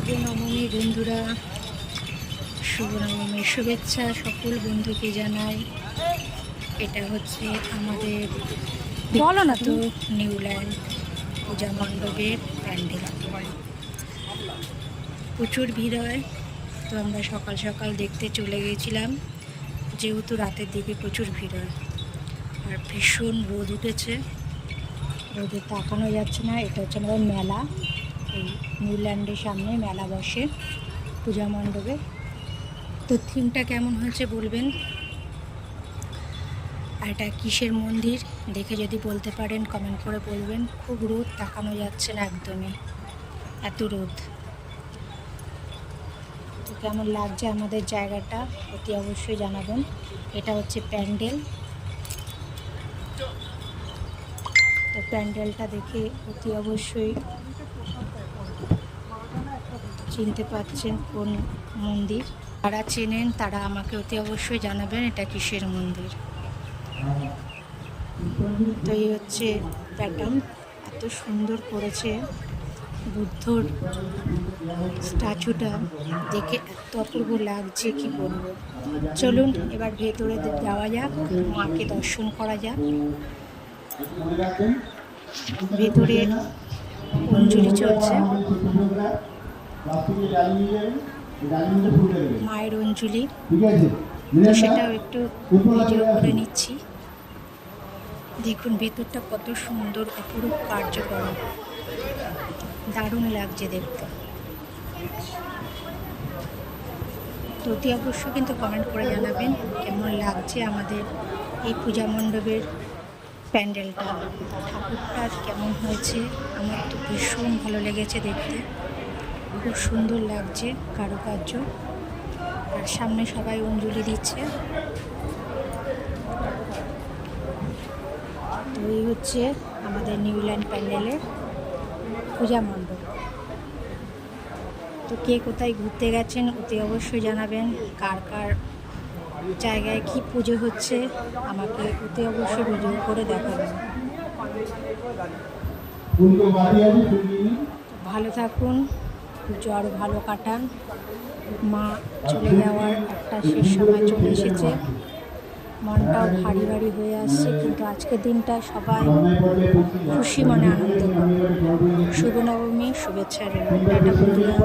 নবমী বন্ধুরা, শুভ নবমীর শুভেচ্ছা সকল বন্ধুকে জানাই। এটা হচ্ছে আমাদের বলো না তো তুমি। নিউল্যান্ড পূজা মণ্ডপের প্যান্ডেল। প্রচুর ভিড় হয়, তো আমরা সকাল সকাল দেখতে চলে গিয়েছিলাম, যেহেতু রাতের দিকে প্রচুর ভিড় হয়। আর ভীষণ রোদ উঠেছে, রোদে তাকানো যাচ্ছে না। এটা হচ্ছে আমাদের মেলা, এই নিউল্যান্ডের সামনে মেলা বসে পূজা মণ্ডপে। তো থিমটা কেমন হয়েছে বলবেন। আর এটা কিসের মন্দির দেখে যদি বলতে পারেন কমেন্ট করে বলবেন। খুব রোদ, তাকানো যাচ্ছে না একদমই, এত রোদ। তো কেমন লাগছে আমাদের জায়গাটা অতি অবশ্যই জানাবেন। এটা হচ্ছে প্যান্ডেল। তো প্যান্ডেলটা দেখে অতি অবশ্যই চিনতে পারছেন কোন মন্দির। যারা চেনেন তারা আমাকে অতি অবশ্যই জানাবেন এটা কিসের মন্দির। তো এই হচ্ছে প্যাটার্ন, এত সুন্দর করেছে। বুদ্ধর স্ট্যাচুটা দেখে এত অপূর্ব লাগছে, কি বলবো। চলুন এবার ভেতরে যাওয়া যাক, মাকে দর্শন করা যাক। ভেতরে অঞ্জলি চলছে, মায়ের অঞ্জলি। তো সেটাও একটু ভিডিও করে নিচ্ছি। দেখুন ভেতরটা কত সুন্দর, অপরূপ কার্যকরম, দারুণ লাগছে দেখতে। তো অতি অবশ্যই কিন্তু কমেন্ট করে জানাবেন কেমন লাগছে আমাদের এই পূজা মণ্ডপের প্যান্ডেলটা। ঠাকুরটা কেমন হয়েছে, আমার তো ভীষণ ভালো লেগেছে দেখতে, খুব সুন্দর লাগছে কারুকার্য। আর সামনে সবাই অঞ্জলি দিচ্ছে। তো এই হচ্ছে আমাদের নিউল্যান্ড প্যান্ডেলের পূজা মণ্ডপ। তো কে কোথায় ঘুরতে গেছেন অতি অবশ্যই জানাবেন। কার কার জায়গায় কি পুজো হচ্ছে আমাকে অতি অবশ্যই ভিডিও করে দেখাবেন। ভালো থাকুন, পুজো আরও ভালো কাটান। মা চলে যাওয়ার একটা শেষ সময় চলে এসেছে, মনটাও ভারী ভারী হয়ে আসছে, কিন্তু আজকের দিনটা সবাই খুশি মনে আনন্দ করুন। শুভ নবমী শুভেচ্ছা রইল। টাটা বন্ধুরা।